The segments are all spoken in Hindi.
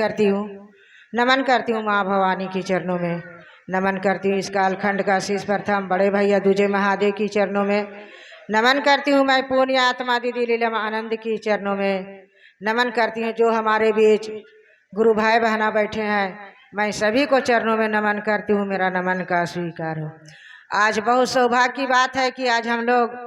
करती हूँ, नमन करती हूँ माँ भवानी के चरणों में, नमन करती हूँ इस कालखंड का शीश प्रथम बड़े भैया दूजे महादेव की चरणों में, नमन करती हूँ मैं पुण्य आत्मा दीदी लीलम आनंद की चरणों में, नमन करती हूँ जो हमारे बीच गुरु भाई बहना बैठे हैं, मैं सभी को चरणों में नमन करती हूँ, मेरा नमन का स्वीकार हो। आज बहुत सौभाग्य की बात है कि आज हम लोग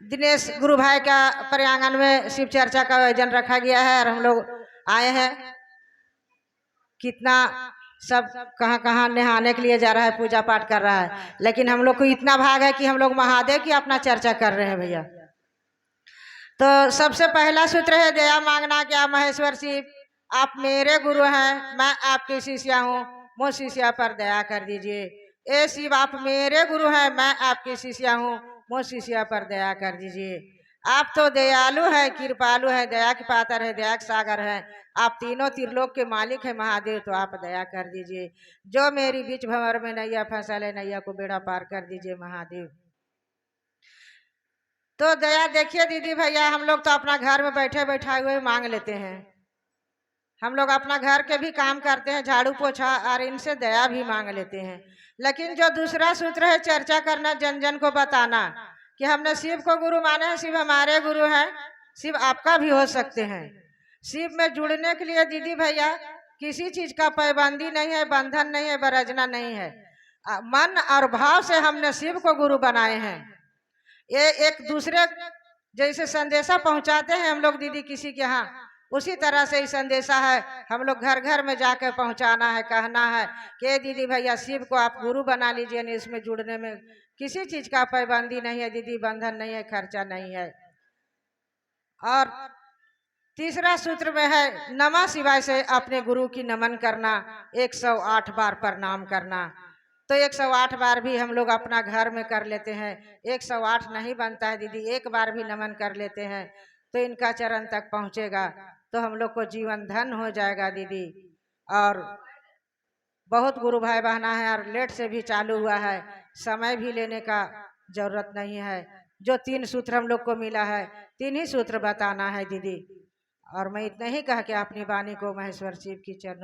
दिनेश गुरु भाई का प्रांगण में शिव चर्चा का आयोजन रखा गया है और हम लोग आए हैं। कितना सब कहाँ कहाँ नहाने के लिए जा रहा है, पूजा पाठ कर रहा है, लेकिन हम लोग को इतना भाग है कि हम लोग महादेव की अपना चर्चा कर रहे हैं भैया। तो सबसे पहला सूत्र है दया मांगना। क्या महेश्वर शिव आप मेरे गुरु हैं, मैं आपकी शिष्या हूँ, मुझ शिष्या पर दया कर दीजिए। ए शिव आप मेरे गुरु हैं, मैं आपकी शिष्या हूँ, मुझ शिष्या पर दया कर दीजिए। आप तो दयालु है, कृपालु है, दया के पात्र है, दया के सागर है, आप तीनों त्रिलोक के मालिक है महादेव, तो आप दया कर दीजिए। जो मेरी बीच भंवर में नैया फसल है, नैया को बेड़ा पार कर दीजिए महादेव। तो दया देखिए दीदी भैया, हम लोग तो अपना घर में बैठे बैठाए हुए मांग लेते हैं, हम लोग अपना घर के भी काम करते हैं, झाड़ू पोछा, और इनसे दया भी मांग लेते हैं। लेकिन जो दूसरा सूत्र है चर्चा करना, जन जन को बताना कि हमने शिव को गुरु माने हैं, शिव हमारे गुरु हैं, शिव आपका भी हो सकते हैं। शिव में जुड़ने के लिए दीदी भैया किसी चीज का पाबंदी नहीं है, बंधन नहीं है, बरजना नहीं है, मन और भाव से हमने शिव को गुरु बनाए हैं। ये एक दूसरे जैसे संदेशा पहुंचाते हैं हम लोग दीदी किसी के यहाँ, उसी तरह से ही संदेशा है, हम लोग घर घर में जाकर पहुंचाना है, कहना है कि दीदी भैया शिव को आप गुरु बना लीजिए। नहीं, इसमें जुड़ने में किसी चीज का पाबंदी नहीं है दीदी, बंधन नहीं है, खर्चा नहीं है। और तीसरा सूत्र में है नमः शिवाय से अपने गुरु की नमन करना, 108 बार प्रणाम करना। तो 108 बार भी हम लोग अपना घर में कर लेते हैं, 108 नहीं बनता है दीदी, एक बार भी नमन कर लेते हैं तो इनका चरण तक पहुंचेगा, तो हम लोग को जीवन धन हो जाएगा दीदी। और बहुत गुरु भाई बहना है और लेट से भी चालू हुआ है, समय भी लेने का जरूरत नहीं है। जो 3 सूत्र हम लोग को मिला है, 3 ही सूत्र बताना है दीदी। और मैं इतना ही कह के अपनी वाणी को महेश्वर शिव की चरणों